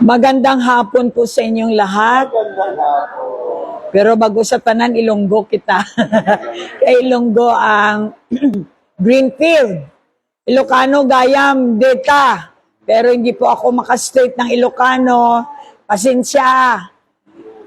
Magandang hapon po sa inyong lahat. Pero bago sa tanan, Ilonggo kita. Kay Ilonggo ang Greenfield. Ilocano, Gayam, Deta. Pero hindi po ako makastraight ng Ilocano. Pasensya.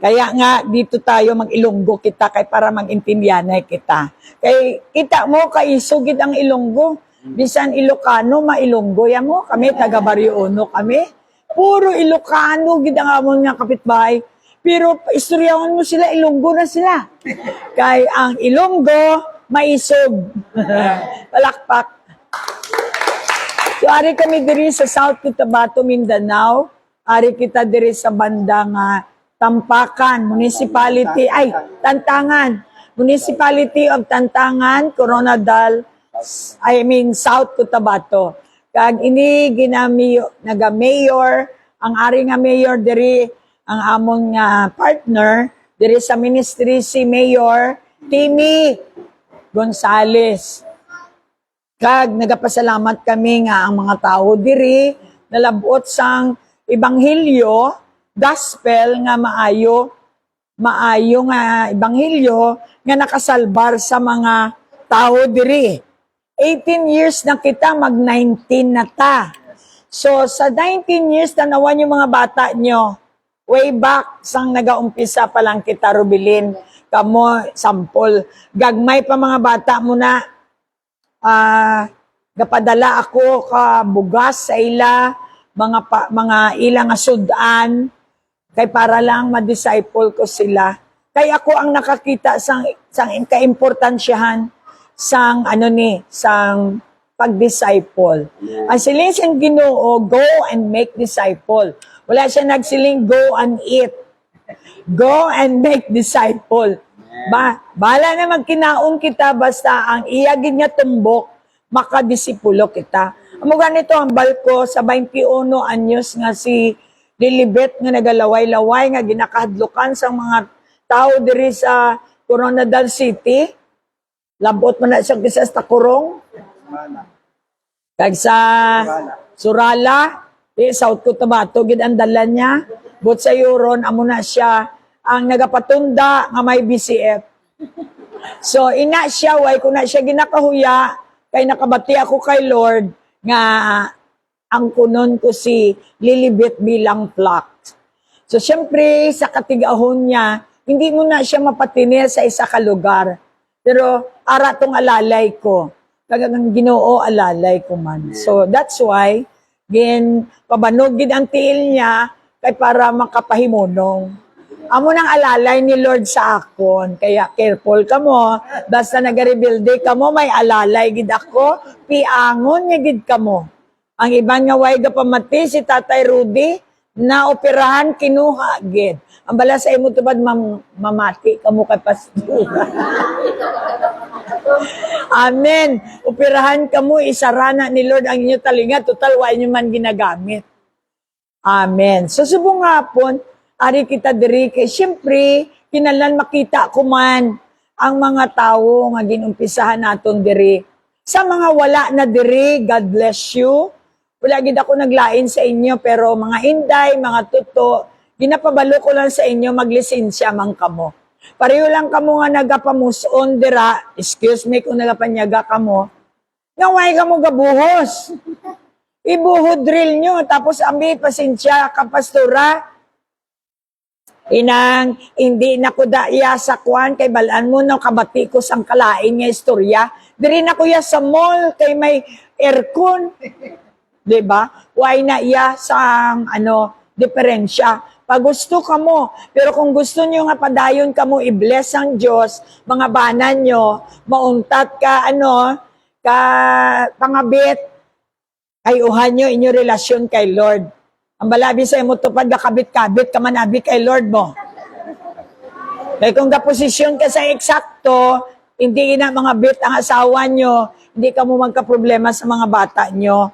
Kaya nga, dito tayo mag-Ilonggo kita kay para mag-intindihan kita. Kay kita mo, kaisugid ang Ilonggo. Bisan Ilocano, mailonggo yan mo. Kami, taga Barrio Uno kami. Puro Ilocano, gid ang amon nga kapitbahay. Pero istoryawan mo sila, Ilonggo na sila. Kay ang Ilonggo, maisog. Palakpak. So, ari kami diri sa South Cotabato, Mindanao. Ari kita diri sa bandang Tampakan, Municipality, Tantangan. Municipality of Tantangan, Coronadal, South Cotabato. Kag ini naga-mayor, ang ari nga mayor diri, ang among partner, diri sa ministry si Mayor Timmy Gonzales. Kag nagapasalamat kami nga ang mga tao diri, nalabot sang ebanghelyo, gospel nga maayo nga ebanghelyo nga nakasalbar sa mga tao diri. 18 years na kita, mag-19 na ta. So, sa 19 years, tanawan yung mga bata nyo. Way back, sang nagaumpisa pa lang kita, Rubilin. Kamo, sampol. Gagmay pa mga bata mo na. Gapadala ako ka bugas sa ila, mga ilang sudan, kay para lang ma-disciple ko sila. Kay ako ang nakakita sang kaimportansyahan sang pag-disciple. Ang siling siyang Ginoo, go and make disciple. Wala siya nagsiling go and eat. Go and make disciple. Bala na magkinaon kita basta ang iyagin niya tumbok, makadisipulo kita. Amo ganito ang balko sa 21 anyos nga si Lilibet nga nagalaway-laway nga ginakahadlukan sa mga tao diri sa Coronadal City. Labot mo na siya kisa sa Takurong. Kag sa Surala, South Cotabato, gid ang dala niya. But sa Euron, amo na siya ang nagapatunda nga may BCF. So, ina siya, way ko na siya ginakahuya, kay nakabati ako kay Lord, nga ang kunon ko si Lilibet bilang plot. So, syempre, sa katigahon niya, hindi mo na siya mapatinir sa isa ka lugar. Pero, ara tong alalay ko. Kagang Ginoo, alalay ko man. So, that's why, pabanogin ang tiil niya, kay para makapahimunong. Amo nang alalay ni Lord sa akon. Kaya, careful ka mo. Basta nag-rebuilde ka mo, may alalay gid ako. Piangon niya gid ka mo. Ang ibang nga way pamati, si Tatay Rudy, na operahan kinuha gid. Ang bala sa imo tubad mamati kamo kay pastora. Amen. Operahan kamo isarana ni Lord ang inyo talinga total wa inyo man ginagamit. Amen. So subong hapon ari kita diri kay syempre kinahanglan makita ko man ang mga tawo nga ginumpisahan naton diri. Sa mga wala na diri, God bless you. Wala gid ako naglain sa inyo pero mga inday, mga tuto, ginapabalo ko lang sa inyo maglisensya man kamo. Pareho lang kamo nga nagapamuson dira, excuse me kung nagapanyaga kamo, nga way kamo gabuhos. Ibuhod drill nyo, tapos ambi pasensya ka pastora. Inang, hindi na ko daya sa kwan, kay balaan mo no, kabati ko sang kalain nga istorya. Diri na ko ya sa mall, kay may aircon. Diba? Why na iya sang diferensya. Pag gusto ka mo, pero kung gusto nyo nga padayon ka mo, i-bless ang Diyos, mga banan nyo, mauntat ka, ka pangabit, ay uhan nyo inyo relasyon kay Lord. Ang balabi sa imo tupad, kakabit-kabit ka manabi kay Lord mo. Kaya kung kaposisyon ka sa eksakto, hindi na mga bit ang asawa nyo, hindi ka mo magka-problema sa mga bata nyo.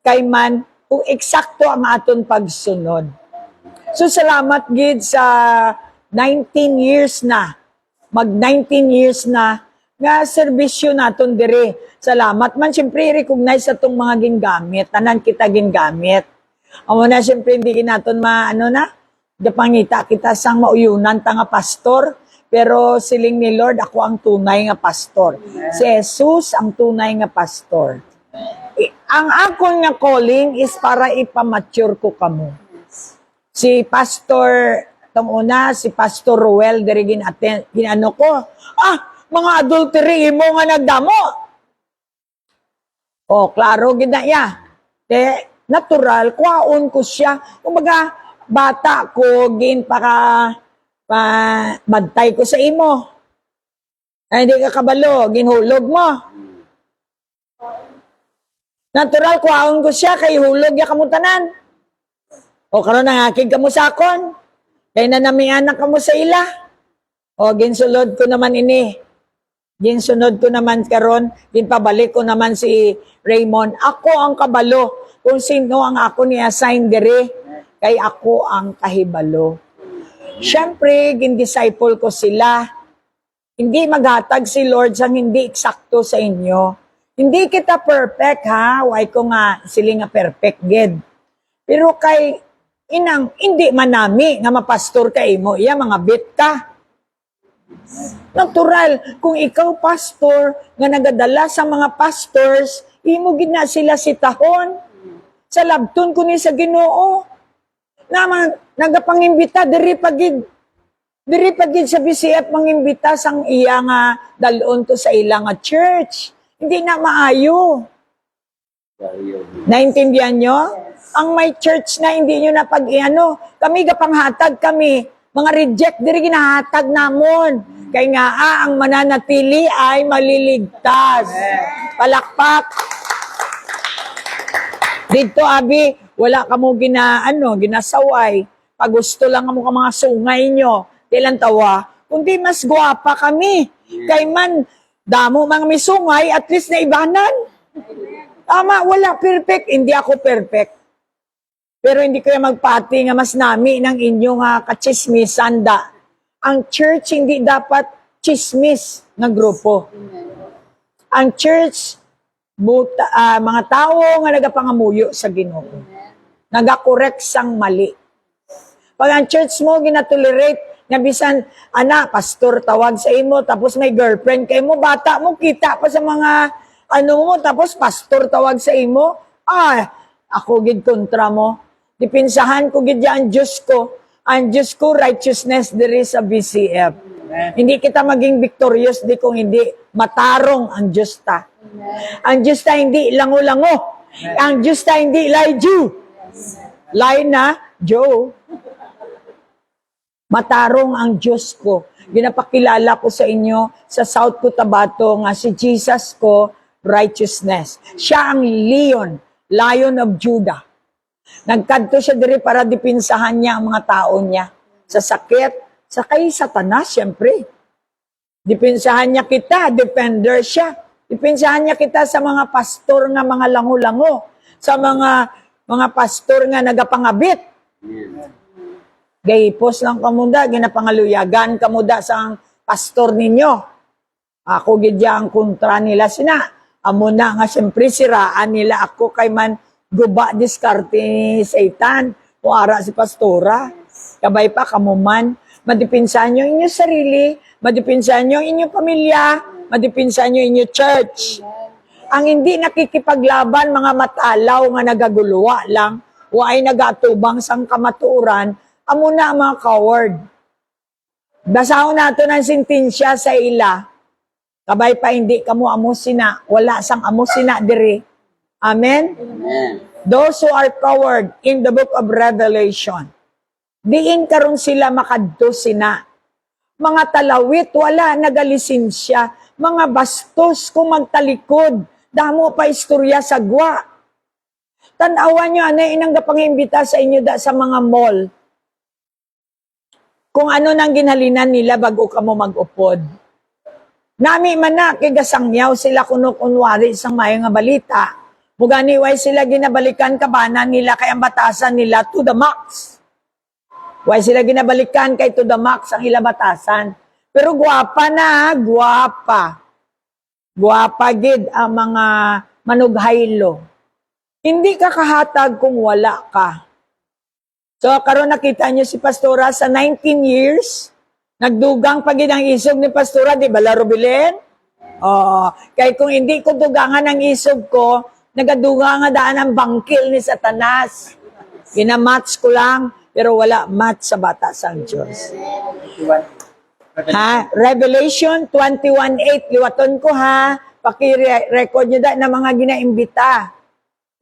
Kay man, kung eksakto ang aton pagsunod. So, salamat gid sa 19 years na, mag-19 years na, nga serbisyo naton diri. Salamat man, siyempre, recognize sa itong mga gingamit, tanan kita gingamit. Amo na siyempre hindi kinaton maano na. Pangita kita sang mauyunan ta nga pastor, pero siling ni Lord ako ang tunay nga pastor. Si Jesus ang tunay nga pastor. Ang akon nga calling is para ipamature ko kamo. Si Pastor, tong una, si Pastor Ruel, diri ginano ko, mga adultery mo nga nagdamo. Klaro, ginaya. Natural, kwaon ko siya. Kumbaga, bata ko, bantay ko sa imo. Ay, hindi ka kabalo, ginhulog mo. Natural, kwaon ko siya, kay hulog ya kamutanan. Karon nangakig ka mo sa akon. Kay nanamianak ka mo sa ila. Ginsulod ko naman ini. Ginsunod ko naman karon, ginpabalik ko naman si Raymond. Ako ang kabalo. Kung sino ang ako ni-assign dire, kay ako ang kahibalo. Siyempre, gin-disciple ko sila. Hindi maghatag si Lord sang hindi eksakto sa inyo. Hindi kita perfect ha, why ko nga sila nga perfect gid. Pero kay inang hindi manami nga mapastor kay mo, iya mga bit ka. Natural, kung ikaw pastor nga nagadala sa mga pastors, imo gid na sila sitahon. Sa labton ko ni sa Ginoo. Naman nagapangimbita diri pagid sa BCF mangimbita sang iya nga dalon to sa ilang nga church. Hindi na maayo. Naintindihan nyo? Ang may church na hindi nyo na pag-iano. Kami gapanghatag kami. Mga reject, diri ginahatag namon. Kaya nga, ang mananatili ay maliligtas. Palakpak. Dito, Abi, wala ka mo ginasaway. Pag gusto lang mo ka mga sungay nyo, kailan tawa, kundi mas gwapa kami. Kay man, damo mga may sungay, at least na ibanan. Tama, wala perfect. Hindi ako perfect. Pero hindi kayo magpati nga mas nami ng inyong kachismisan da. Ang church hindi dapat chismis na grupo. Ang church, mga tao nga nagapangamuyo sa Ginoo. Nagakorek sang mali. Pag ang church mo ginatolerate, nga bisan, pastor tawag sa imo, tapos may girlfriend kay mo, bata mo, kita pa sa mga, tapos pastor tawag sa imo, ako gid kontra mo. Dipinsahan ko gid ang Diyos ko. Ang Diyos ko, righteousness diri sa BCF. Amen. Hindi kita maging victorious di kung hindi matarong ang Diyos ta. Ang Diyos ta hindi lango-lango. Ang Diyos ta hindi lie Jew. Lie na, Joe. Matarong ang Diyos ko. Ginapakilala ko sa inyo sa South Cotabato nga si Jesus ko, righteousness. Siya ang Lion of Judah. Nagkadto siya diri para dipinsahan niya ang mga tao niya. Sa sakit, sa kay Satanas, siyempre. Dipinsahan niya kita, defender siya. Dipinsahan niya kita sa mga pastor nga mga lango-lango. Sa mga pastor nga nagapangabit. Gayipos lang kamuda, ginapangaluyagan kamuda sa pastor ninyo. Ako gidya ang kontra nila sina. Amo na nga siyempre siraan nila ako kay man guba diskarte ni Satan. O ara si pastora. Kabay pa kamuman. Madipinsan nyo inyong sarili. Madipinsan nyo inyong pamilya. Madipinsan nyo inyong church. Ang hindi nakikipaglaban mga matalaw nga nagaguluwa lang o ay nagatubang sang kamaturan, amo na mga coward. Basahon nato ng sentensya sa ila. Kabay pa hindi kamo amusina. Wala sang amusina diri. Amen? Amen. Those who are coward in the book of Revelation, diin karon sila makadto sina. Mga talawit, wala nagalisensya. Mga bastos kung magtalikod. Damo pa istorya sa gwa. Tanawan nyo, inang gapangimbita sa inyo sa mga mall. Kung ano nang ginhalinan nila bago ka mo mag-upod. Nami man na, kigasangyaw sila kuno-kunwari sa mayo nga balita. Muganiway sila ginabalikan kabanan nila kay ang batasan nila to the max. Way sila ginabalikan kay to the max ang ila batasan. Pero guwapa na, guwapa. Guwapa gid ang mga manughaylo. Hindi ka kahatag kung wala ka. So, karon nakita niyo si Pastora sa 19 years, nagdugang pagid ang isog ni Pastora, di ba, Larubilen? Oo. Kaya kung hindi ko dugangan ang isog ko, nagaduga nga daan ang bangkil ni Satanas. Ginamatch ko lang, pero wala match sa bata sang Diyos. Ha? Revelation 21:8, liwaton ko ha, paki-record nyo da na mga ginaimbita.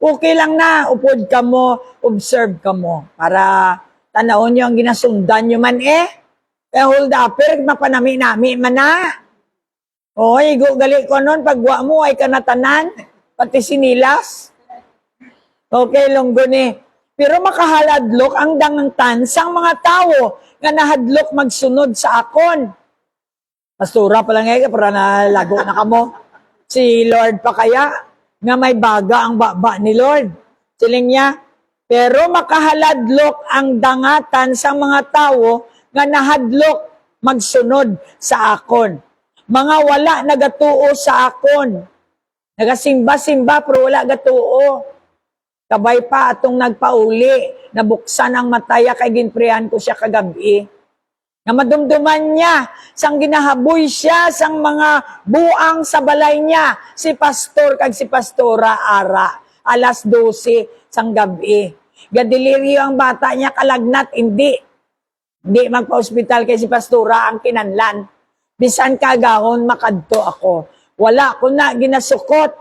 Okay lang na, upod ka mo, observe ka mo, para tanawon nyo ang ginasundan nyo man Kaya hold upper, mapanami-nami man na. Oy, gali ko nun, pagwa mo ay kanatanan, pati sinilas. Okay, longgo ni. Pero makahaladlok ang dangang sang mga tao nga nahadlok magsunod sa akon. Pastora pa lang para nalago na kamo. Si Lord pa kaya, nga may baga ang baba ni Lord. Siling niya, pero makahaladlok ang dangatan sa mga tao nga nahadlok magsunod sa akon. Mga wala nagatuo sa akon. Nagasimba-simba pero wala gatuo. Kabay pa atong nagpauli, nabuksan ang mataya kay ginprihan ko siya kagabi. Nga madumduman niya, sang ginahaboy siya, sang mga buang sa balay niya, si pastor kag si pastora ara, alas 12 sang gabi. Gadiliryo ang bata niya kalagnat, hindi magpa-hospital kay si pastora ang kinanlan. Bisan kagahon makadto ako. Wala ko na ginasukot,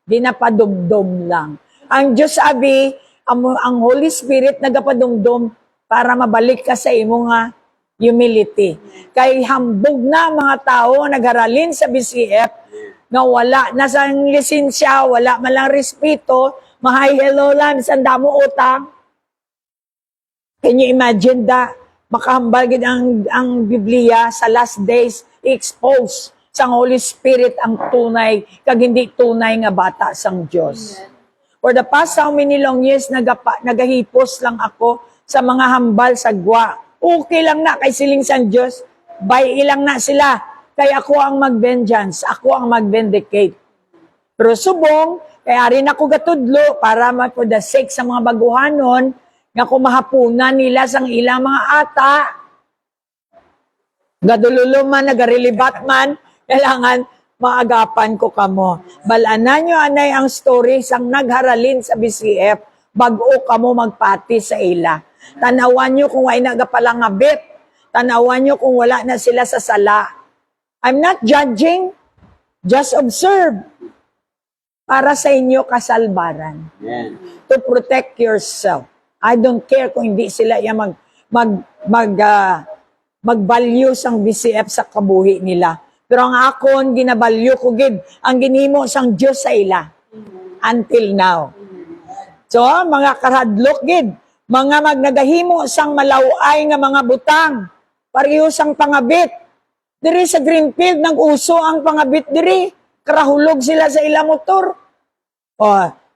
ginapadumdum lang. Ang Diyos abi, ang Holy Spirit nagapadumdum para mabalik ka sa imo nga humility. Kay hambog na mga tao nagharalin sa BCF na wala na sa lisensya, wala malang respeto, mahay hello lang, sanda mo utang. Can you imagine that? Makahambal gid ang Biblia sa last days, expose sang Holy Spirit ang tunay, kag hindi tunay nga bata sang Diyos. For the past how many long years, nagahipos lang ako sa mga hambal sa gwa. Okay lang na kay siling sang Diyos, by ilang na sila. Kay ako ang mag-vengeance, ako ang mag-vindicate. Pero subong, kaya rin ako gatudlo para for the sake sa mga baguhanon, nga kumahapunan nila sang ilang mga ata, gadululo man, nagarilibat man, kailangan maagapan ko kamo. Balanan nyo anay ang story sang nagharalin sa BCF, bago kamo magpati sa ila. Tanawan nyo kung ay nagapalangabit. Tanawan nyo kung wala na sila sa sala. I'm not judging. Just observe. Para sa inyo kasalbaran. Yeah. To protect yourself. I don't care kung hindi sila yung mag-value sang BCF sa kabuhi nila. Pero ang akon, ginabalyo ko gid. Ang ginimo sang Diyos sa ila. Until now. So, mga karadlok gid. Mga magnagahimo sang malaway nga mga butang. Pareho sang pangabit. Diri sa Greenfield, nag-uso ang pangabit diri. Karahulog sila sa ilang motor. O,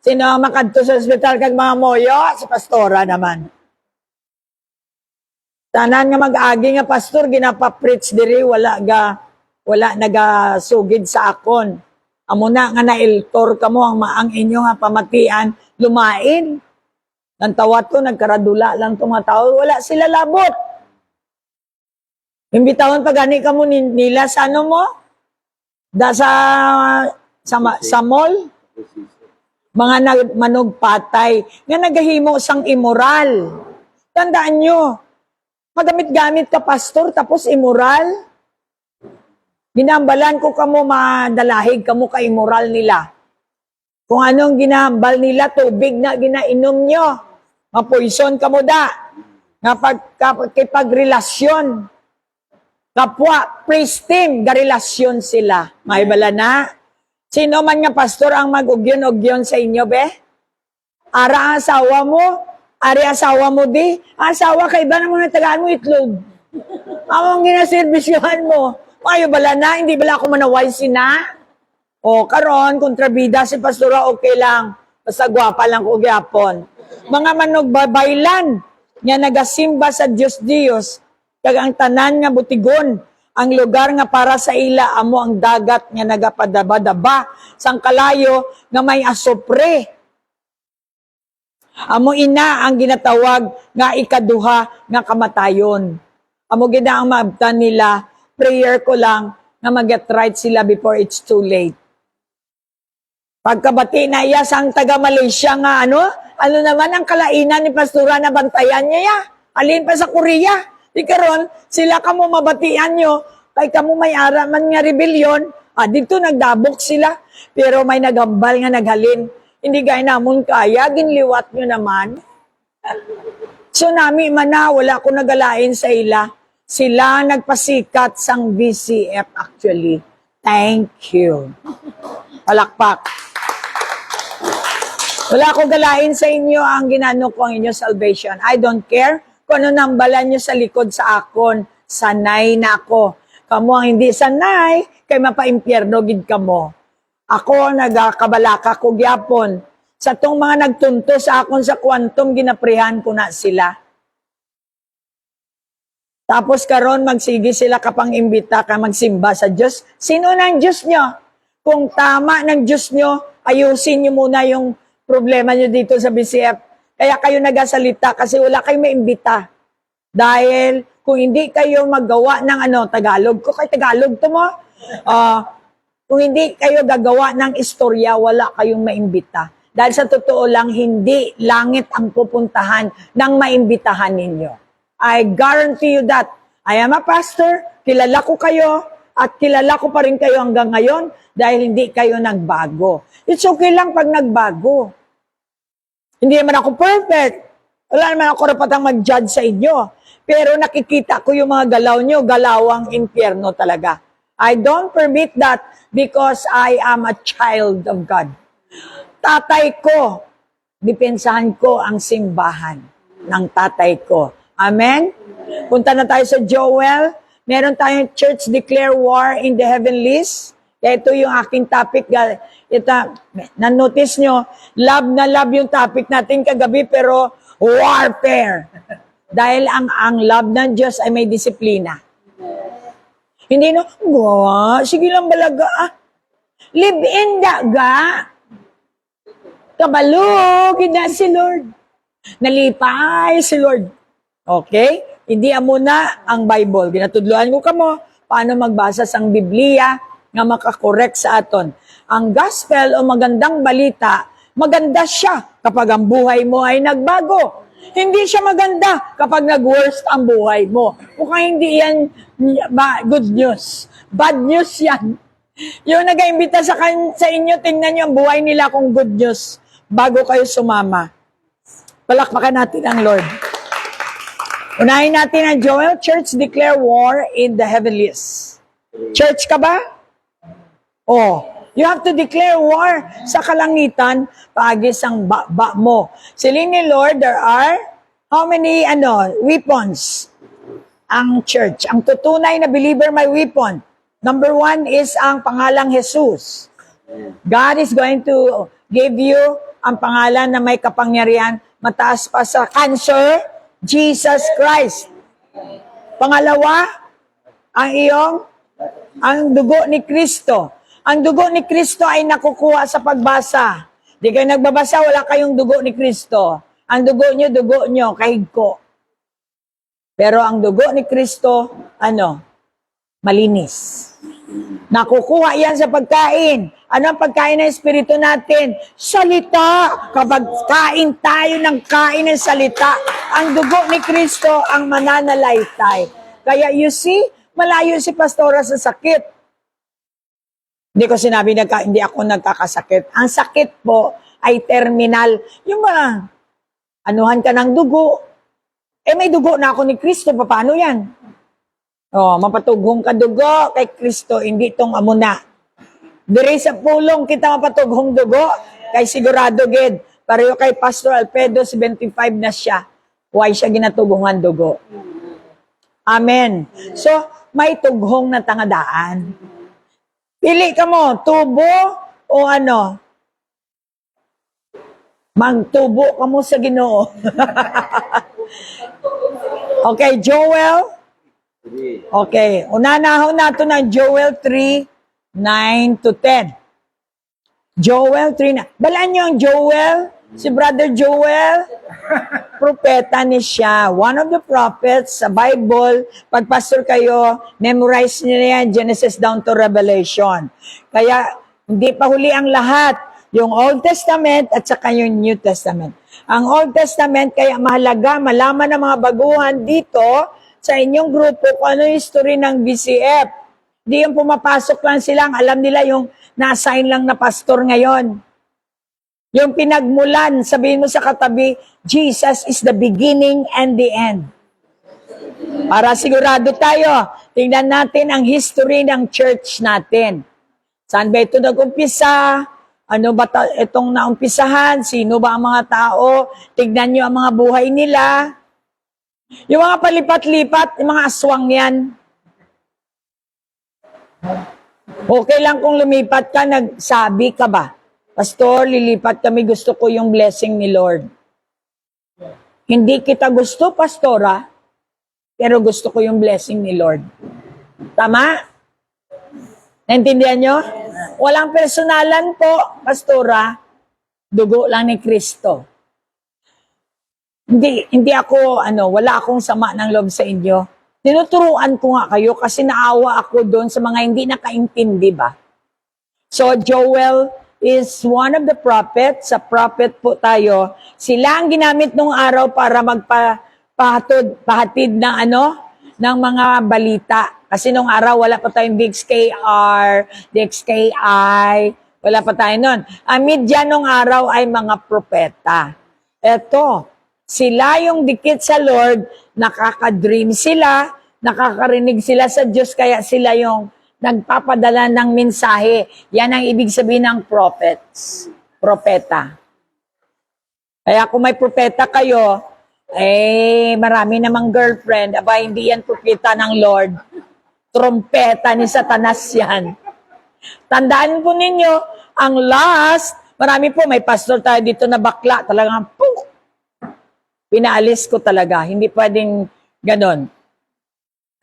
sino makadto sa ospital kag mga moyo? Si pastora naman. Tanan nga mag-agi nga pastor, ginapa-preach diri, wala nagasugid sa akon. Amo na nga nailtor kamo ang inyo nga pamatian, lumain. Nantawat ko, nagkaradula lang itong mga tao. Wala sila labot. Imbitahon pa gani ka mo nila sa ano mo? Sa mall? Mga manugpatay. Nga nagahimo sang immoral. Tandaan nyo, magamit-gamit ka pastor tapos immoral. Ginambalan ko kamo madalahig kamo ka immoral nila. Kung anong ginahambal nila, tubig na ginainom nyo. Mapoison ka mo da. Kapag-relasyon. Kapwa, praise team, garelasyon sila. May bala na. Sino man nga pastor ang mag-ugyon-ugyon sa inyo, be? Ara asawa mo? Ari asawa mo di? Asawa kay ba naman tagaan mo itlog? Among ginaservisyohan mo. Mayo bala na, hindi bala ako manaway sina? O, karon kontrabida si pastora, okay lang. Basta gwapa lang ko gyapon. Mga manugbabaylan, nga nagasimba sa Diyos, kag ang tanan nga butigon, ang lugar nga para sa ila, amo ang dagat nga nagapadaba-daba, sang kalayo nga may asopre. Amo ina ang ginatawag nga ikaduha nga kamatayon. Amo gina ang maabtan nila, prayer ko lang nga mag-get right sila before it's too late. Pagkabati na iya sang taga Malaysia nga ano naman ang kalainan ni pastora na bantayan niya ya. Alin pa sa Korea. Di karon sila kamo mabatian nyo, kay kamo may ara man nga rebellion, dito nagdabok sila, pero may nagambal nga naghalin. Hindi gaya namon kaya, ginliwat nyo naman. Tsunami man na, wala ko nagalain sa ila. Sila nagpasikat sang BCF actually. Thank you. Palakpak. Wala ko galain sa inyo ang ginano ko ang inyong salvation. I don't care kung ano nambalan nyo sa likod sa akon. Sanay na ako. Kamu ang hindi sanay, kay mapaimpyerno gid kamo. Ako nagakabalaka ko gyapon. Sa tong mga nagtunto sa akon sa kwantum, ginaprihan ko na sila. Tapos karon magsige sila kapang imbita ka magsimba sa Diyos. Sino ng Diyos nyo? Kung tama ng Diyos nyo, ayusin nyo muna yung problema nyo dito sa BCF. Kaya kayo nagasalita kasi wala kayong maimbita. Dahil kung hindi kayo maggawa ng Tagalog, ko kay Tagalog to mo, kung hindi kayo gagawa ng istorya, wala kayong maimbita. Dahil sa totoo lang, hindi langit ang pupuntahan ng maimbitahan ninyo. I guarantee you that. I am a pastor, kilala ko kayo, at kilala ko pa rin kayo hanggang ngayon dahil hindi kayo nagbago. It's okay lang pag nagbago. Hindi naman ako perfect. Wala naman ako rapatang mag-judge sa inyo. Pero nakikita ko yung mga galaw nyo, galawang impyerno talaga. I don't permit that because I am a child of God. Tatay ko, dipensahan ko ang simbahan ng tatay ko. Amen? Punta na tayo sa Joel. Meron tayong church declare war in the heavenlies. Kaya ito yung aking topic. Na-notice nyo, love na love yung topic natin kagabi, pero warfare. Dahil ang love ng Diyos ay may disiplina. Hindi sige lang balaga. Live in daga. Kabalog, na si Lord. Nalipay si Lord. Okay? Hindi muna ang Bible. Ginatudluan ko kamo paano magbasa sang Biblia nga makakorek sa aton. Ang gospel o magandang balita, maganda siya kapag ang buhay mo ay nagbago. Hindi siya maganda kapag nag-worst ang buhay mo. Mukhang hindi yan good news. Bad news yan. Yung nag-aimbita sa inyo, tingnan nyo ang buhay nila kung good news bago kayo sumama. Palakpakan natin ang Lord. Unahin natin ang Joel, church declare war in the heavenlies. Church ka ba? You have to declare war sa kalangitan paagis ang ba mo. Siling ni Lord, there are how many weapons ang church. Ang tutunay na believer may weapon. Number 1 is ang pangalang Jesus. God is going to give you ang pangalan na may kapangyarihan mataas pa sa cancer, Jesus Christ. Pangalawa, ang dugo ni Kristo. Ang dugo ni Kristo ay nakukuha sa pagbasa. Di kayo nagbabasa, wala kayong dugo ni Kristo. Ang dugo nyo, kahig ko. Pero ang dugo ni Kristo, malinis. Nakukuha yan sa pagkain. Ano ang pagkain ng Espiritu natin? Salita. Kapag kain tayo ng kain ng salita, ang dugo ni Kristo ang mananalaytay. Kaya you see, malayo si pastora sa sakit. Hindi ko sinabi hindi ako nagkakasakit. Ang sakit po ay terminal. Yung anuhan ka ng dugo. May dugo na ako ni Kristo. Paano yan? Mapatughong ka dugo kay Kristo. Hindi itong amuna. Diri sa pulong kita mapatughong dugo. Kay sigurado gid. Pareho kay Pastor Alfredo, 75 na siya. Why siya ginatughongan dugo? Amen. So, may tughong na tangadaan. Pili ka mo, tubo o magtubo ka mo sa Ginoo. Okay, Joel. Okay, unanahon nato ng Joel 3:9 to 10. Joel 3:9. Balaan nyo ang Joel Si Brother Joel, propeta ni siya. One of the prophets sa Bible. Pag pastor kayo, memorize niyo na yan, Genesis down to Revelation. Kaya, hindi pa huli ang lahat. Yung Old Testament at saka yung New Testament. Ang Old Testament, kaya mahalaga, malaman ng mga baguhan dito sa inyong grupo kung ano yung history ng BCF. Hindi yung pumapasok lang sila, alam nila yung na-assign lang na pastor ngayon. Yung pinagmulan, sabihin mo sa katabi, Jesus is the beginning and the end. Para sigurado tayo, tingnan natin ang history ng church natin. Saan ba ito nag-umpisa? Ano ba itong naumpisahan? Sino ba ang mga tao? Tignan nyo ang mga buhay nila. Yung mga palipat-lipat, yung mga aswang yan. Okay lang kung lumipat ka, nagsabi ka ba? Pastor, lilipat kami, gusto ko yung blessing ni Lord. Hindi kita gusto, pastora, pero gusto ko yung blessing ni Lord. Tama? Naintindihan nyo? Walang personalan po, pastora. Dugo lang ni Kristo. Hindi ako, wala akong sama ng loob sa inyo. Tinuturuan ko nga kayo kasi naawa ako doon sa mga hindi nakaintindi ba? So, Joel is one of the prophets. Sa prophet po tayo. Sila ang ginamit nung araw para pahatid ng mga balita. Kasi nung araw, wala pa tayong DXKR, DXKI, wala pa tayo nun. Ang media nung araw ay mga propeta. Eto, sila yung dikit sa Lord, nakaka-dream sila, nakakarinig sila sa Diyos, kaya sila yung nagpapadala ng mensahe. Yan ang ibig sabihin ng prophets, propeta. Kaya kung may propeta kayo, marami namang girlfriend, aba hindi yan propeta ng Lord. Trompeta ni Satanas yan. Tandaan po ninyo, ang last, marami po, may pastor tayo dito na bakla, talagang pinaalis ko talaga. Hindi pwedeng ganon.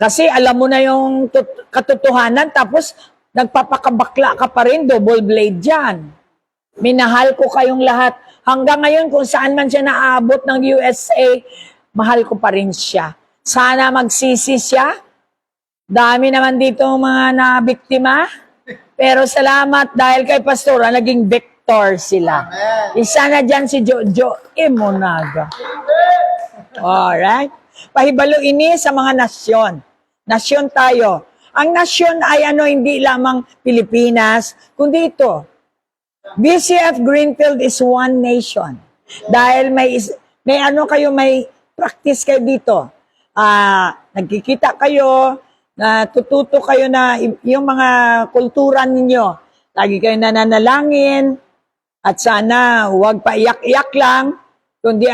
Kasi alam mo na yung katotohanan, tapos nagpapakabakla ka pa rin, double blade dyan. Minahal ko kayong lahat. Hanggang ngayon, kung saan man siya naaabot ng USA, mahal ko pa rin siya. Sana magsisi siya. Dami naman dito mga nabiktima. Pero salamat dahil kay Pastora, naging victor sila. Isa na dyan si Jojo Imonaga. Alright? Pahibalo ini sa mga nasyon. Nasyon tayo. Ang nasyon ay hindi lamang Pilipinas, kundi ito. BCF Greenfield is one nation. Dahil may practice kayo dito. Nagkikita kayo, natututo kayo na yung mga kultura ninyo. Lagi kayo nananalangin, at sana huwag pa iyak-iyak lang, kundi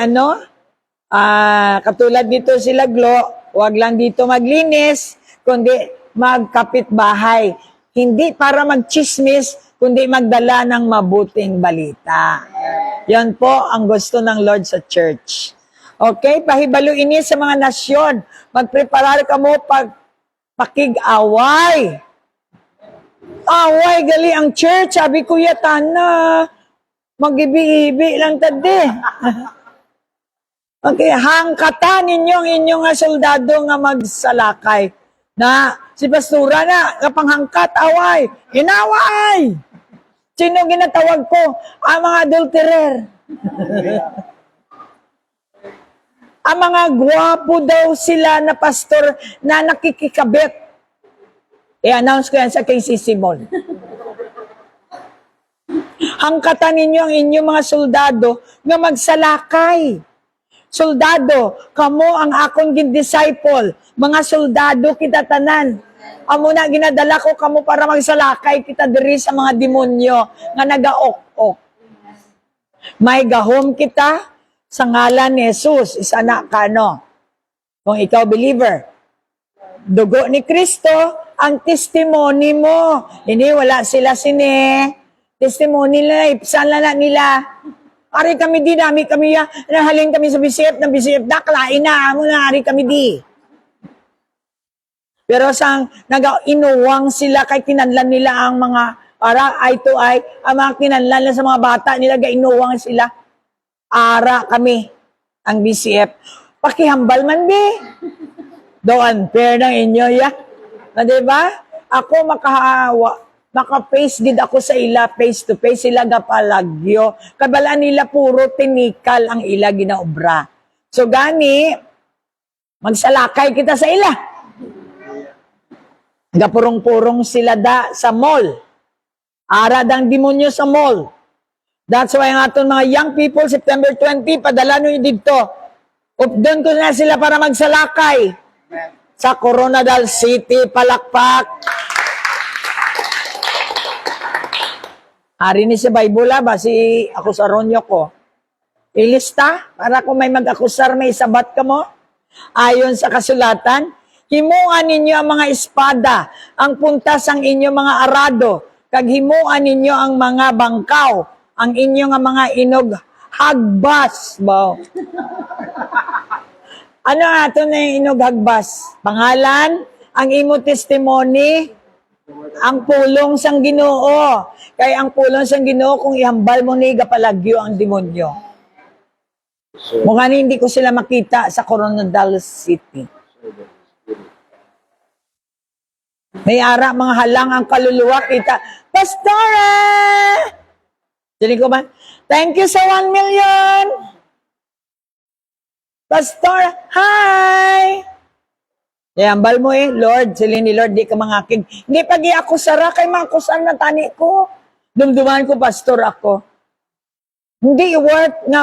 katulad dito sila Glo, huwag lang dito maglinis, kundi magkapit bahay. Hindi para magchismis, kundi magdala ng mabuting balita. Yan po ang gusto ng Lord sa church. Okay, pahibaluin niya sa mga nasyon. Magpreparar ka mo pakig-away. Away, gali ang church. Sabi ko yata na mag-ibi-ibi lang tadi. Okay, hangkatan ninyong inyong soldado nga magsalakay. Na si Pastora na, kapanghangkat, away. Inaway! Sino ginatawag ko? Ang mga adulterer. Ang mga gwapo daw sila na pastor na nakikikabit. I-announce ko yan sa KCC Mall. Hangkatan ninyo ang inyong mga soldado na magsalakay. Soldado, kamo ang akong disciple. Mga soldado kita tanan. Amo na ginadala ko kamo para magsalakay kita diri sa mga demonyo nga nagaok-ok. May gahom kita sa ngalan ni Jesus, isa na kano. Kung ikaw believer, dugo ni Kristo ang testimony mo. Hindi wala sila testimony nila, ipsan na nila. Ari kami di, dami kami nahaling kami sa BCF, ng BCF, daklain na, amo na, ari kami di. Pero nag-inuwang sila kay kinanlan nila ang mga eye to eye, ang mga kinanlan sa mga bata nila, gainuwang sila. Ara kami, ang BCF. Pakihambal man, be. Do unfair ng inyo, ya. Na, diba? Ako maka-face gid ako sa ila, face to face, sila gapalagyo. Kabalaan nila puro tinikal ang ila ginaobra. So, gani, magsalakay kita sa ila. Gapurong-purong sila sa mall. Arad ang demonyo sa mall. That's why ang aton mga young people, September 20, padala nyo dito. Updon ko na sila para magsalakay. Sa Coronadal City, palakpak. Ari ni si Bible ba, si akusaronyo ko. Ilista, para kung may mag-akusar, may isabat ka mo. Ayon sa kasulatan, himuan ninyo ang mga espada, ang puntas ang inyong mga arado, kaghimuan ninyo ang mga bangkaw, ang inyong mga inog hagbas. Wow. Ano ato na yung inog hagbas? Pangalan, ang imo testimony, ang pulong sang Ginoo. Kaya ang pulong sang Ginoo, kung ihambal mo ni gapalagyo ang demonyo. Mukha hindi ko sila makita sa Coronadal City. May ara, mga halang ang kaluluwa, kita, Pastora! Diyan ko ba? Thank you sa 1 million! Pastora, hi! Yambal mo Lord, sila ni Lord, di ka mangakig. Hindi pagi ako sara, kay makusan na tani ko. Dumduman ko, pastor ako. Hindi worth nga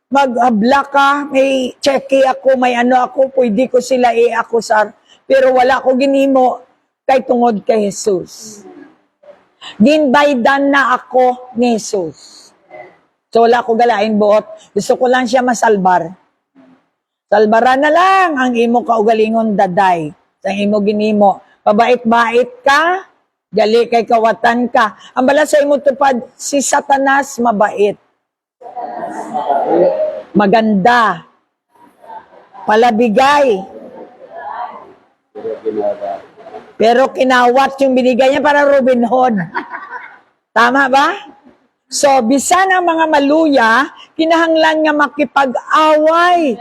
mag-habla ka, may checky ako, may ano ako, pwede ko sila i-akusar. Pero wala ko ginimo kay tungod kay Jesus. Ginbaydan na ako ni Jesus. So wala ko galain buot. Gusto ko lang siya masalbar. Salbaran na lang ang imo kaugalingon daday. Sa imo ginimo. Pabait-bait ka, gali kay kawatan ka. Ang bala sa imo tupad, si Satanas mabait. Maganda. Palabigay. Pero kinawat yung binigay niya para Robin Hood. Tama ba? So, bisan ang mga maluya, kinahanglan nga makipag-away.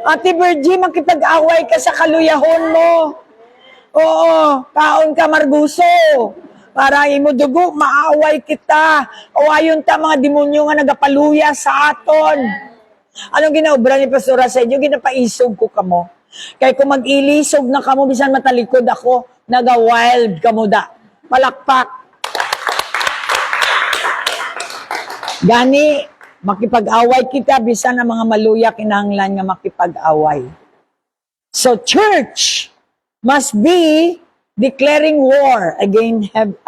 Ate Virgie, makipag-away ka sa kaluyahon mo. Oo, kaon ka marguso. Para imo dugo, maaway kita. O ayon ta mga demonyo nga nagapaluya sa aton. Anong ginaobra ni Pastora sa inyo? Ginapaisog ko kamo. Kaya kung mag-ilisog na kamo, bisan matalikod ako, naga-wild kamo da. Palakpak. Gani, makipag-away kita, bisan ang mga maluya, kinahanglan nga makipag-away. So, church must be declaring war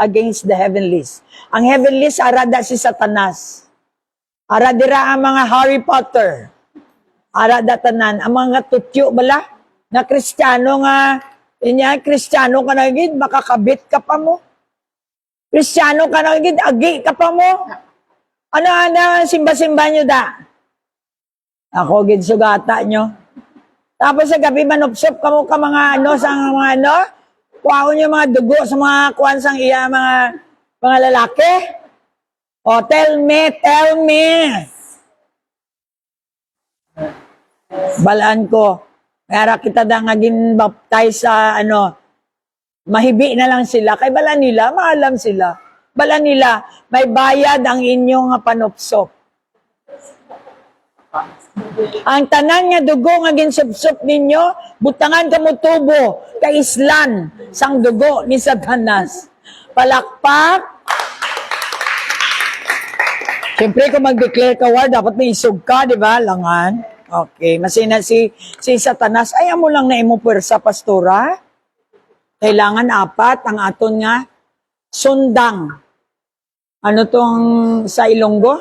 against the heavenlies. Ang heavenlies, arada si Satanas. Aradira ang mga Harry Potter. Arada tanan. Ang mga tutyo bala, na Kristiyano nga, Kristiyano ka na gid, makakabit ka pa mo. Kristiyano ka na gid, agi ka pa mo. Ano, simba-simba nyo da? Ako, gid sugata nyo. Tapos sa gabi, manupsop ka mo ka mga sa mga kuhaon nyo mga dugo sa mga kuhan sang iya, mga lalaki. O, tell me. Balaan ko. Kaya kita da nga gin-baptize sa, mahibi na lang sila. Kay bala nila, maalam sila. Bala nila, may bayad ang inyong panupsop. Ang tanan nga dugo nga ginsupsop ninyo, butangan ka mo tubo, kaislan, sang dugo ni Satanas. Palakpak. Siyempre, kung mag-declare ka war, dapat may isog ka, di ba? Langan. Okay. Masina si Satanas, ayaw mo lang na imo puwersa, pastora. Kailangan 4, ang aton nga, sundang. Ano tong sa Ilonggo?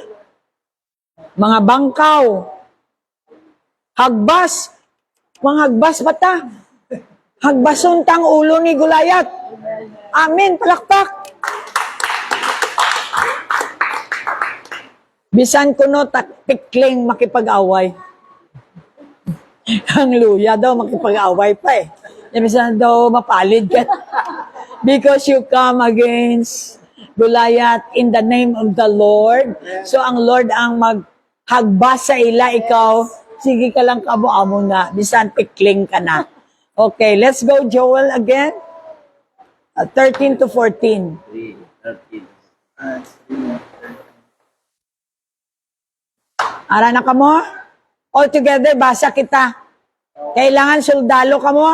Mga bangkaw. Hagbas. Mga hagbas bata. Hagbason tang ulo ni Gulayat. Amen. Palakpak. Bisan ko no, tikling makipag-away. Ang luya daw, makipag-away pa eh. Bisan daw, mapalid ka. Because you come against Goliath in the name of the Lord. So, ang Lord ang hagba sa ila, ikaw, sige ka lang kamo-amo na, bisan tikling ka na. Okay, let's go, Joel, again. 13 to 14. 13. Ara na ka mo? All together, basa kita. Kailangan sundalo ka mo?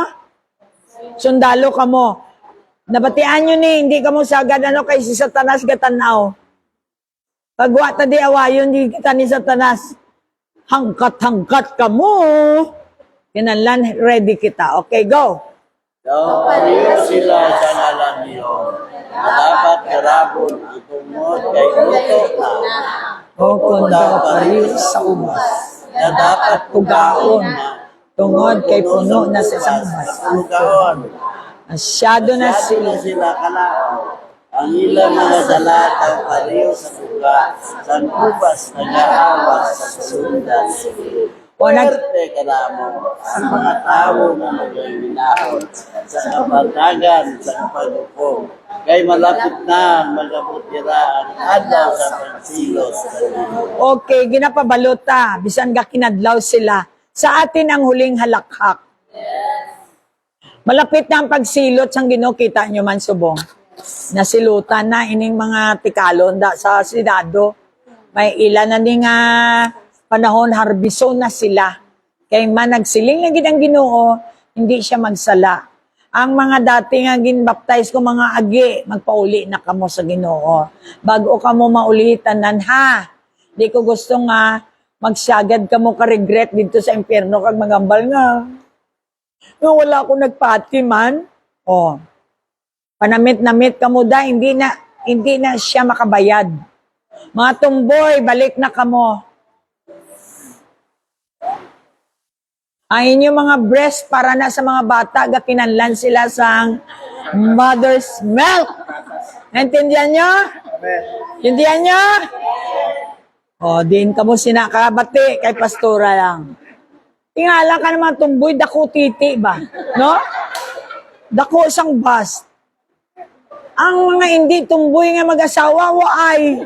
Sundalo ka mo. Nabatian nyo ni, hindi ka mo sagad kay si Satanas gatanaw. Pagwa ta di awayon, di kita ni Satanas. Hangkat-hangkat ka mo. Kinanlan, ready kita. Okay, go. Daw pariyo sila sa ngalan niyo, na dapat karabon ang tungod kay luto na, O kung daw pariyo sa ubas, na dapat pugaon, tungod kay puno na sa sambas. pugaon. Masyado na Sila sila. sila kalao. Ang ilang mga sala daw pariyo sa buga, sa ubas nag-aawas sa sundan. O nag Pwerte ka na mo ang mga tao na magawinahon sa kapatagan sa kapagupong. Kay malapit na magabutira ang adlaw sa pagsilos. Okay, ginapabalota. Bisan ga kinadlaw sila. Sa atin ang huling halakhak. Malapit na ang pagsilot sang Ginoo, kita nyo man subong. Nasilutan na ining mga tikalon da sa Senado. May ilan na ning panahon harbiso na sila. Kay man nagsiling lagi ang Ginoo, hindi siya magsala. Ang mga dati nga ginbaptize ko mga agi, magpauli na kamo sa Ginoo. Bago ka mo maulitan nan ha. Di ko gusto nga magsagad ka mo ka-regret dito sa impyerno kag magambal nga. Nga wala ako nagpati man. O, panamit-namit ka mo da, hindi na siya makabayad. Mga tumboy, balik na kamo. Ang inyong mga breast para na sa mga bata, gakinanlan sila sa mother's milk. Naintindihan nyo? Naintindihan nyo? O, din ka mo sinakabati kay pastora lang. Tingala ka naman tumboy, dako titi ba? No? Dako isang bust. Ang mga hindi tumboy nga mag-asawa, waay.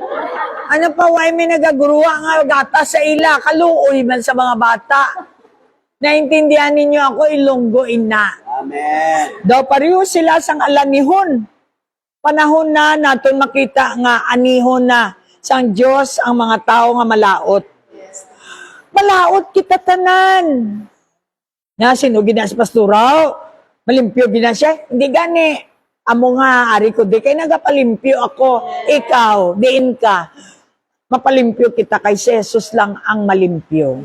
Ano pa, waay may nagaguruwa nga gata sa ila, kaluoy man sa mga bata. Naintindihan ninyo ako, Ilonggo ina. Amen. Daw pariyo sila sang alanihon. Panahon na naton makita nga anihon na sang Diyos ang mga tao nga malaot. Malaot kita tanan. Nga sinugi na si Pasturaw. Malimpyo gina siya. Hindi gani. Amo nga, ari ko di kay nagapalimpyo ako. Ikaw, diin ka. Mapalimpyo kita kay Jesus lang ang malimpyo.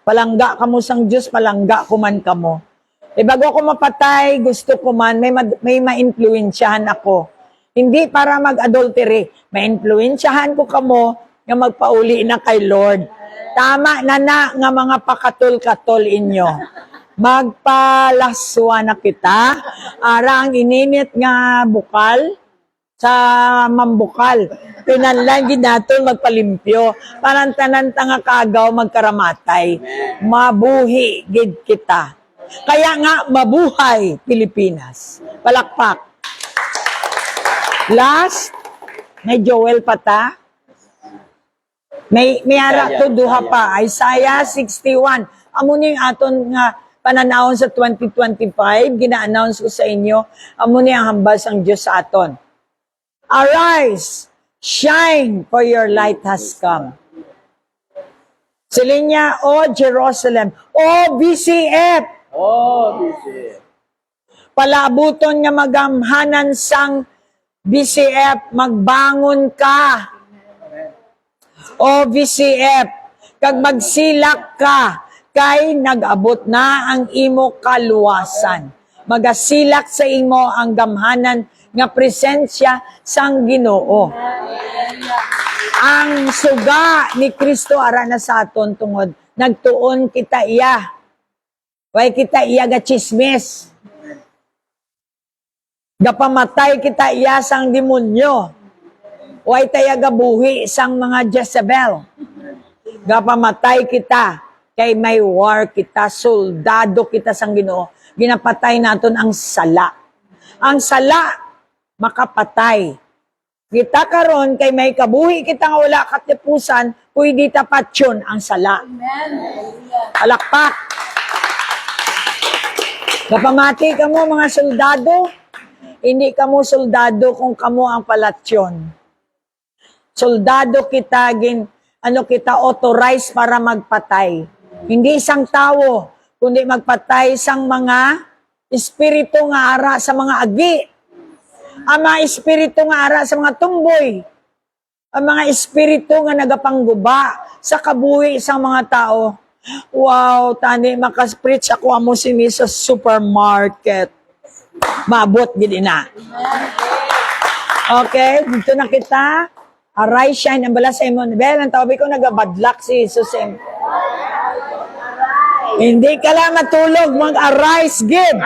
Palangga ka mo sang Diyos, palangga ko man ka mo. E bago ako mapatay, gusto ko man, may ma-influensyahan ako. Hindi para mag-adultery. Ma-influensyahan ko ka mo nga magpauli na kay Lord. Tama na nga mga pakatol-katol inyo. Magpalaswa na kita. Ara ang ininit nga bukal sa mambukal. Pinanlagi natin magpalimpyo. Panantanan nga kagaw magkaramatay. Mabuhi gid kita. Kaya nga mabuhay Pilipinas. Palakpak. Last, may Joel pata. May ara to duha pa. Isaiah 61. Amo ning aton nga pananawon sa 2025, gina-announce ko sa inyo, amo ni ang hambal sang Dios sa aton. Arise, shine, for your light has come. Siling niya, O Jerusalem, O BCF, Bishop. palabuton nga magamhanan sang BCF, magbangon ka. O BCF, kag magsilak ka, kay nag-abot na ang imo kaluwasan. Magasilak sa imo ang gamhanan nga presensya sang Ginoo. Ang suga ni Kristo ara na sa aton tungod nagtuon kita iya. Way kita iya ga chismis. Gapamatay kita iya sang demonyo. Way taya gabuhi sang mga Jezebel. Gapamatay kita kay may war kita, soldado kita sang Ginoo. Ginapatay naton ang sala. Ang sala makapatay. Kita karon kay may kabuhi kita nga wala katipusan, pwede tapat yun ang sala. Palakpak. Kapamati ka mo mga soldado, hindi ka mo soldado kung kamo ang palasyon. Soldado kita, kita authorized para magpatay. Hindi isang tao, kundi magpatay sang mga espiritu nga ara sa mga agi. Ang mga espiritu nga ara sa mga tumboy. Ang mga espiritu nga nagapangguba sa kabuhi sa mga tao. Wow, tani makapreach ako amo si sa supermarket. Maabot gid na. Okay, dito na kita. Arise, shine, ang bala sa imong. Bel, ang tawag ko nagabadlak si Jesus. Hindi ka lang matulog, mag-arise, gid.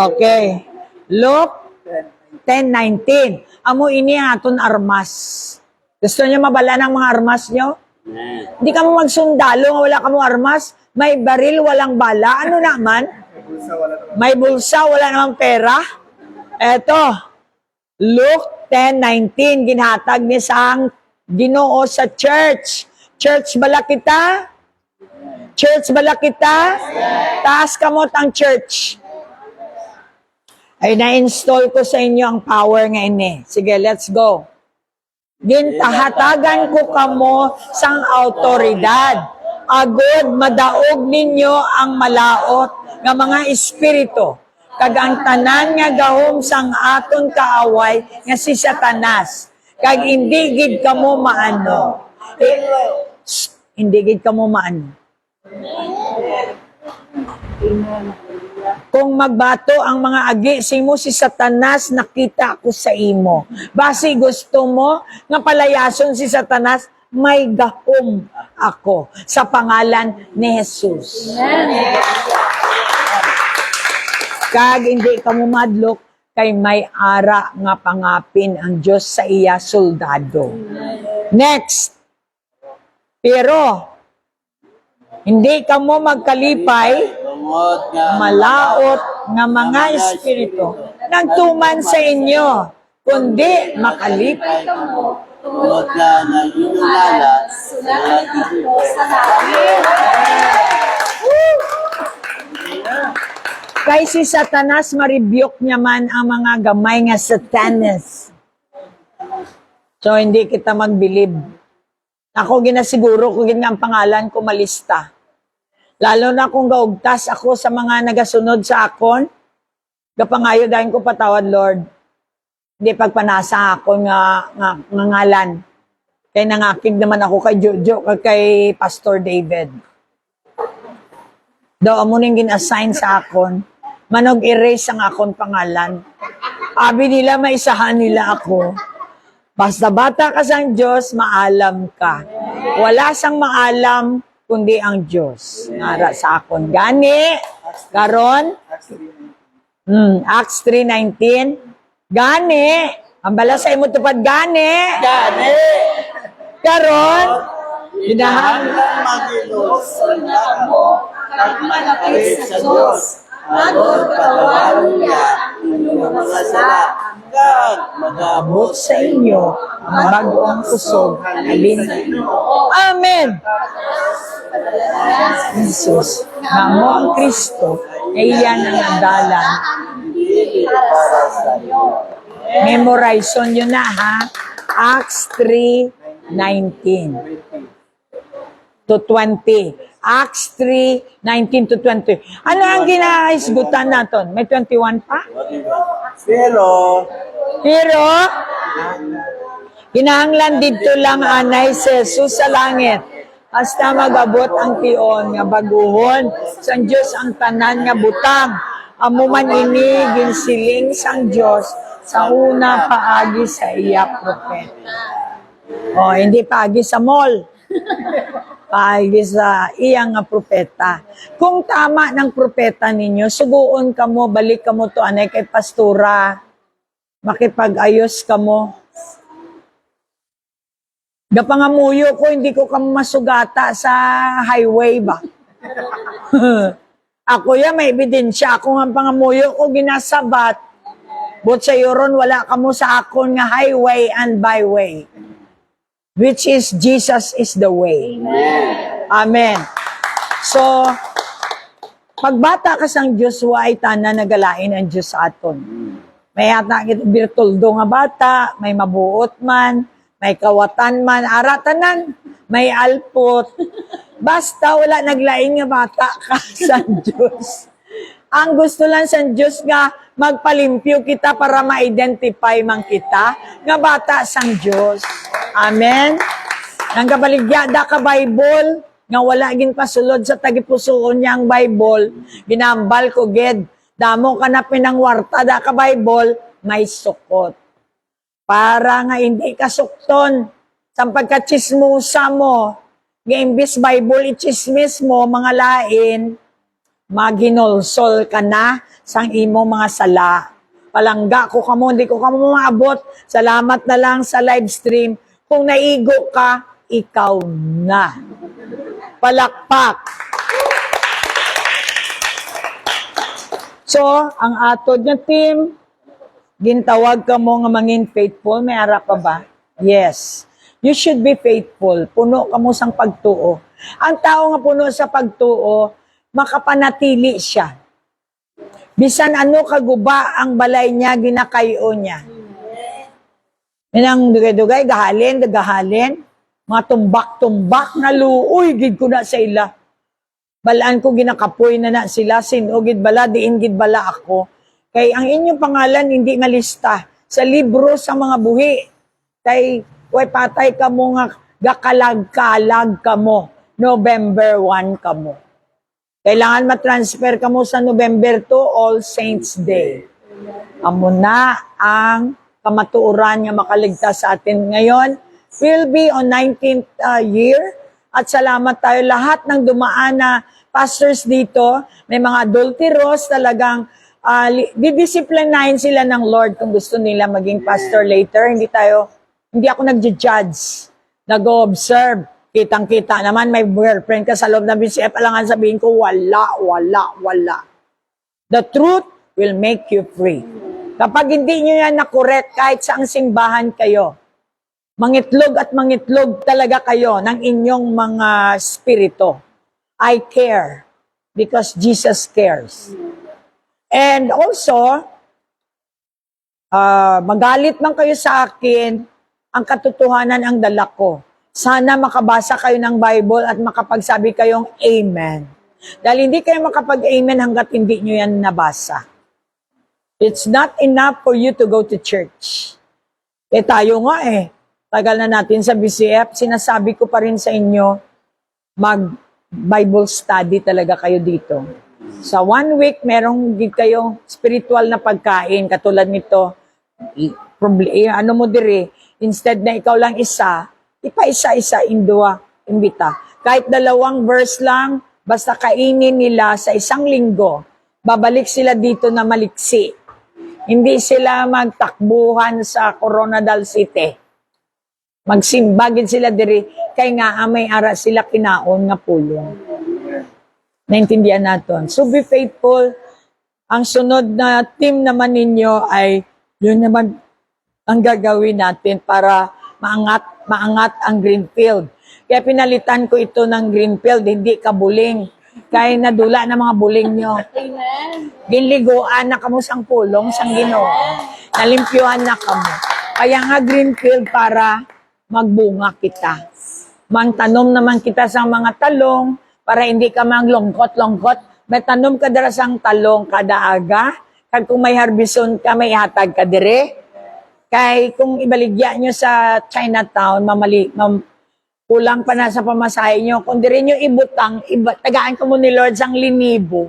Okay. Luke 10:19. Amo ini aton armas. Gusto niyo mabala ng mga armas niyo? Hindi ka mo magsundalo, wala ka mo armas. May baril, walang bala. Ano naman? May bulsa, wala namang pera. Eto, Luke 10:19, ginhatag ni sang Ginoo sa church. Church bala kita? Church bala kita? Taas kamot ang church. Ay na-install ko sa inyo ang power nga ini. Sige, let's go. Gintahatagan ko kamo sang autoridad. Agod madaog ninyo ang malaot nga mga espiritu. Kag ang tanan nga gahom sang aton kaaway nga si Satanas. Kag hindi gid kamo maano. Hindi gid kamo maano. Kung magbato ang mga agi simo si Satanas, nakita ko sa imo. Basi gusto mo nga palayason si Satanas, may gahom ako sa pangalan ni Jesus. Kag hindi ka mo madlok, kay may ara nga pangapin ang Diyos sa iya soldado. Next. Pero, hindi ka mo magkalipay, malaot nga mga espiritu nagtuman sa inyo, kundi makalipay ka mo tungod nga ng inyong ngalan, sulat dito sa langit. Kay si Satanas, maribyok niya man ang mga gamay nga Satanas. So, hindi kita magbilib. Ako ginasiguro ko nga ang pangalan ko malista. Lalo na kung gaugtas ako sa mga nagasunod sa akon, kapangayo dahil ko patawad, Lord. Hindi pagpanasa ako nga ngalan. Kaya nangakig naman ako kay Jojo, kay Pastor David. Daw amo ning gin-assign sa akon, manog erase ang akon pangalan. Abi nila maisahan nila ako. Basta bata ka sang Diyos, maalam ka. Wala sang maalam, kundi ang Diyos. Nara sa akon. Gani, karon, Acts 3:19, gani, ang bala sa imo tupad, gani, karon, Hinahanglan magiluson na mo, at malapit sa Diyos. Agod patawarin niya inyong mga sala, kag mag-abot sa inyo ang bagong kusog. Alin. Amen. Jesus, nga mo ang Kristo, ay iyan ang nadalan. para sa iyo. Memorization nyo na ha. Acts 3:19 to 20. Acts 3:19 to 20. Ano ang ginaisgutan natin? May 21 pa? Pero, kinahanglan dito lang anay si Jesus sa langit. Hasta magabot ang tion nga baguhon sa Diyos ang tanan nga butang. Amo man ini ginsiling sang Diyos sa una paagi sa iya propeta. O, hindi paagi sa mall. Paagi sa iyang nga propeta. Kung tama ng propeta ninyo, suguon ka mo, balik ka mo to anay kay pastura. Makipag-ayos ka mo. Gapangamuyo ko, hindi ko ka masugata sa highway ba? Ako yan, may ebidensya. Ako nga pangamuyo ko, ginasabat. But sa yoron, wala ka mo sa akon nga highway and byway. which is Jesus is the way. Amen. So, pagbata ka sang Diyos, ay tanan nagalain ang Diyos sa aton. May ata birtuldo nga bata, may mabuot man, may kawatan man, aratanan, may alpot. Basta wala naglain nga bata ka sa Diyos. Ang gusto lang sa Diyos nga magpalimpyo kita para ma-identify man kita nga bata sang Diyos. Amen. Nang kabaligya da ka Bible, nga wala gin pasulod sa tagipusoon niya ang Bible, ginambal ko ged, damo ka na pinangwarta da ka Bible, may sukot. Para nga hindi ka sukton, sa pagkachismusa mo, nga imbis Bible ichismis mo, mga lain, maginolsol ka na sang imo mga sala. Palangga ko kamo, hindi ko kamo maabot. Salamat na lang sa live stream. Kung naigo ka, ikaw na. Palakpak. So, ang atod nga team, gintawag ka mo nga mangin faithful. May ara pa ba? Yes. You should be faithful. Puno ka mo sang pagtuo. Ang tao nga puno sa pagtuo, makapanatili siya. Bisan ano kaguba ang balay niya, ginakayo niya. Minang dugay-dugay, gahalin, mga tumbak-tumbak na luoy, gid ko na sa ila. Balaan ko ginakapoy na sila, sinugid bala, diin gid bala ako. Kay ang inyong pangalan hindi malista sa libro sa mga buhi. Kay way patay ka mo nga, gakalag-kalag ka mo, November 1 ka mo. Kailangan matransfer ka mo sa November 2, All Saints Day. Amo na ang kamatuoran nga makaligtas sa atin ngayon. We'll be on 19th year. At salamat tayo lahat ng dumaan na pastors dito. May mga adulteros talagang didisiplinahin sila ng Lord kung gusto nila maging pastor later. Hindi ako nag-judge. Nag-observe. Kitang-kita naman, may girlfriend ka sa loob ng BCF, alangan sabihin ko, wala. The truth will make you free. Kapag hindi nyo yan na-correct, kahit saang simbahan kayo, mangitlog at mangitlog talaga kayo ng inyong mga spirito. I care because Jesus cares. And also, magalit man kayo sa akin, ang katotohanan ang dala ko. Sana makabasa kayo ng Bible at makapagsabi kayong Amen. Dahil hindi kayo makapag-Amen hanggat hindi nyo yan nabasa. It's not enough for you to go to church. Tayo nga tagal na natin sa BCF, sinasabi ko pa rin sa inyo, mag-Bible study talaga kayo dito. Sa 1 week, merong kayong spiritual na pagkain, katulad nito, instead na ikaw lang isa, ipa-isa-isa, imbita. Kahit 2 verse lang, basta kainin nila sa 1 linggo, babalik sila dito na maliksi. Hindi sila magtakbuhan sa Coronadal City. Magsimbagin sila diri, kay nga may ara sila kinaon nga pulong. Naintindihan natin. So be faithful. Ang sunod na team naman ninyo ay, yun naman ang gagawin natin para maangat ang Greenfield. Kaya pinalitan ko ito ng Greenfield, hindi kabuling. Kaya nadula na mga buling nyo. Amen. Ginliguan na kamo sang pulong, sang Ginoo. Nalimpyuhan na kamo. Kaya nga Greenfield para magbunga kita. Mangtanom naman kita sa mga talong para hindi ka manglongkot-longkot. May tanom ka dara sang talong kada aga. Kag kung may harbison ka, may hatag ka dire. Kay kung ibaligya nyo sa Chinatown, kulang pa na sa pamasahe nyo. Kung di rin nyo ibutang, tagaan ko mo ni Lord sang linibo.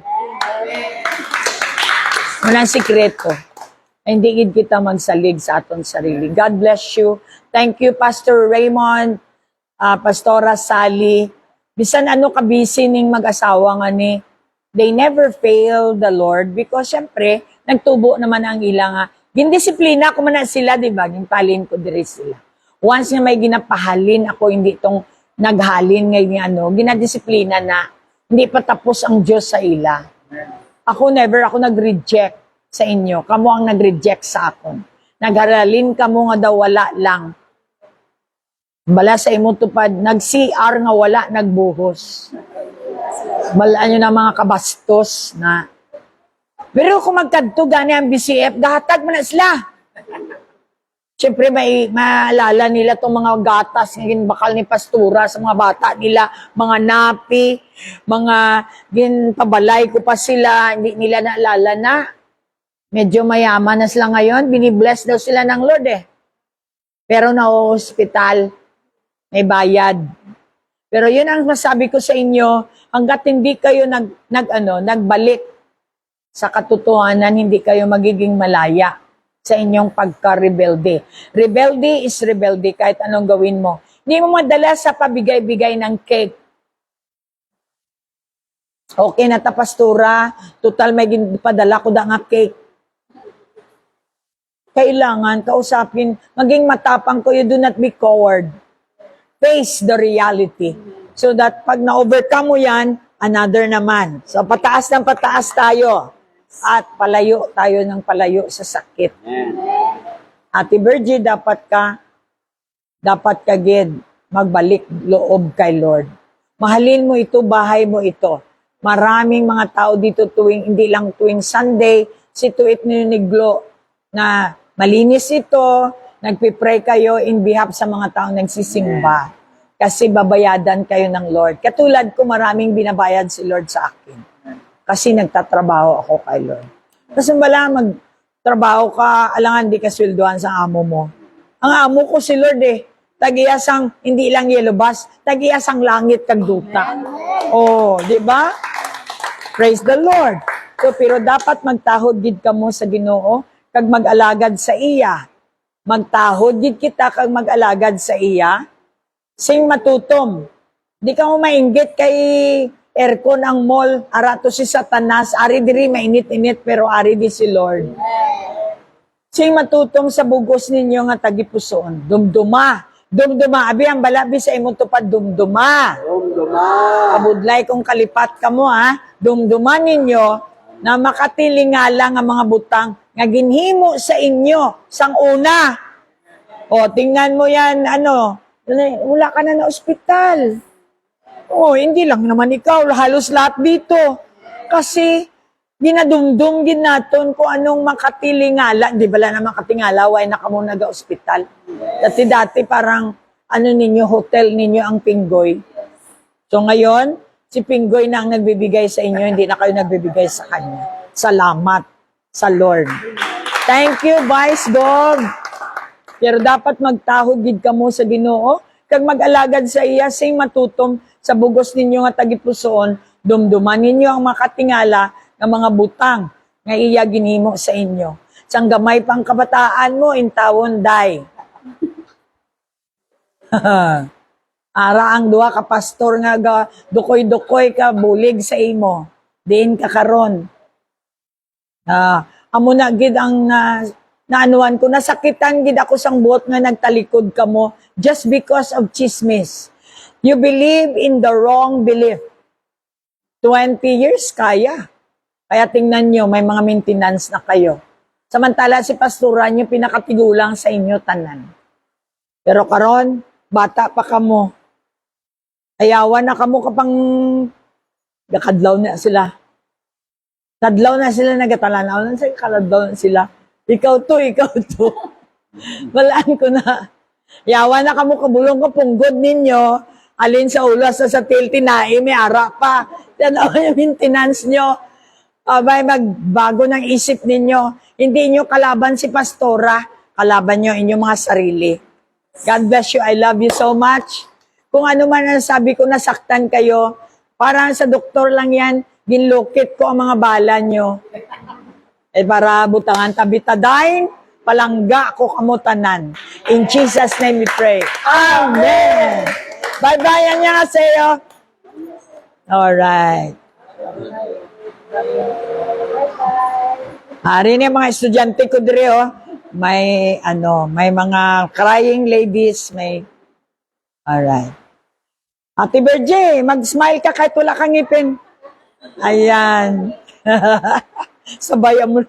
Walang sikreto. Hindi gid kita magsalig sa aton sarili. God bless you. Thank you, Pastor Raymond, Pastora Sally. Bisan ano ka busy ning mag-asawa nga ni, they never fail the Lord because syempre, nagtubo naman ang ilang gindisiplina ko man na sila, di ba? Ginpalin ko diri sila. Once na may ginapahalin ako, hindi itong naghalin ngayon, ginadisiplina na, hindi pa tapos ang Diyos sa ila. Ako never ako nag-reject sa inyo. Kamu ang nag-reject sa akon. Nagharalin kamo nga daw wala lang. Bala sa imong tupad, nag-CR nga wala nagbuhos. Balaan nyo na mga kabastos na. Pero kung magkadto gani ang BCF, gahatag mo na sila. Siyempre may maalala nila itong mga gatas, ng bakal ni Pastura sa mga bata nila, mga napi, mga ginpabalay ko pa sila, hindi nila naalala na. Medyo mayaman na sila ngayon, binibless daw sila ng Lord eh. Pero na-hospital, may bayad. Pero yun ang masabi ko sa inyo, hanggat hindi kayo nagbalik sa katotohanan, hindi kayo magiging malaya sa inyong pagka-rebelde. Rebelde is rebelde kahit anong gawin mo. Hindi mo madala sa pabigay-bigay ng cake. Okay na ta, Pastora, total may padala ko da nga cake. Kailangan kausapin, maging matapang ko, you do not be coward. Face the reality. So that pag na-overcome mo yan, another naman. So pataas ng pataas tayo. At palayo tayo ng palayo sa sakit. Ate Virgie, dapat ka gid magbalik loob kay Lord. Mahalin mo ito, bahay mo ito. Maraming mga tao dito hindi lang tuwing Sunday, situate niniglo na malinis ito, nagpipray kayo in behalf sa mga taong nagsisimba. Kasi babayadan kayo ng Lord. Katulad ko, maraming binabayad si Lord sa akin. Kasi nagtatrabaho ako kay Lord. Kasi wala magtrabaho ka, alangan di ka sweldohan sa amo mo. Ang amo ko si Lord eh. Tagiyasang, hindi lang yellow bus, tagiyasang langit kag duta. Oh, di ba? Praise the Lord. So, pero dapat magtahod gid kamo sa Ginoo kag mag-alagad sa iya. Magtahod gid kita kag mag-alagad sa iya. Sing matutom. Di ka mo mainggit kay aircon ang mall, arato si Satanas, ari diri mainit-init pero ari di si Lord. Sing matutom sa bugos ninyo nga tagipusoon. Dumduma. Dumduma. Abi ang balabi sa imong tupad, dumduma. Dumduma. Kabudlay kung kalipat ka mo ha. Dumduma ninyo na makatilingala nga mga butang nga ginhimo sa inyo sang una. O, tingnan mo yan, wala ka na ospital. Oh, hindi lang naman ikaw, halos lahat dito. Kasi, ginadumdum din natin kung anong makatilingala. Di ba lang na makatingala, why na ka muna nag-ospital? Dati parang, hotel ninyo ang Pinggoy. So ngayon, si Pinggoy na ang nagbibigay sa inyo, hindi na kayo nagbibigay sa kanya. Salamat sa Lord. Thank you, Vice Dog. Pero dapat magtahod gid kamo sa Ginoo, kag mag-alagad sa iya, sing matutom sa bugos ninyo nga tagipusoon, dumduman ninyo ang makatingala ng mga butang nga iya ginhimo sa inyo. Sang gamay pang kabataan mo, intawon day. Ara ang duha ka pastor nga dukoy-dukoy ka bulig sa imo. Diin ka karon. Amo na gid ang naanuan ko, nasakitan gid ako sang buot nga nagtalikod kamo just because of chismis. You believe in the wrong belief. 20 years kaya. Kaya tingnan nyo, may mga maintenance na kayo. Samantala si pastoran nyo pinakatigulang sa inyo tanan. Pero karon, bata pa kamo. Ayawan na kamo kapang nakadlaw na sila. Kadlaw na sila nagatalanaw na sila, kaladlaw na sila. Ikaw to. Walaan ko na. Yawa na kamo kabulong ko punggod ninyo. Alin sa ulas sa tilti na may ara pa. Yan yung maintenance nyo. Abay, magbago ng isip ninyo. Hindi nyo kalaban si Pastora. Kalaban nyo inyong mga sarili. God bless you. I love you so much. Kung ano man ang sabi ko, nasaktan kayo. Parang sa doktor lang yan, ginlukit ko ang mga bala nyo. Para butangan tabitadain, palangga ko kamutanan. In Jesus' name we pray. Amen. Bye-bye, annyeonghaseyo. Alright. Hari ni mga estudyante ko dire may mga crying ladies, alright. Ate Virgie, mag-smile ka kahit wala kang ngipin. Ayan. Sabayan mo.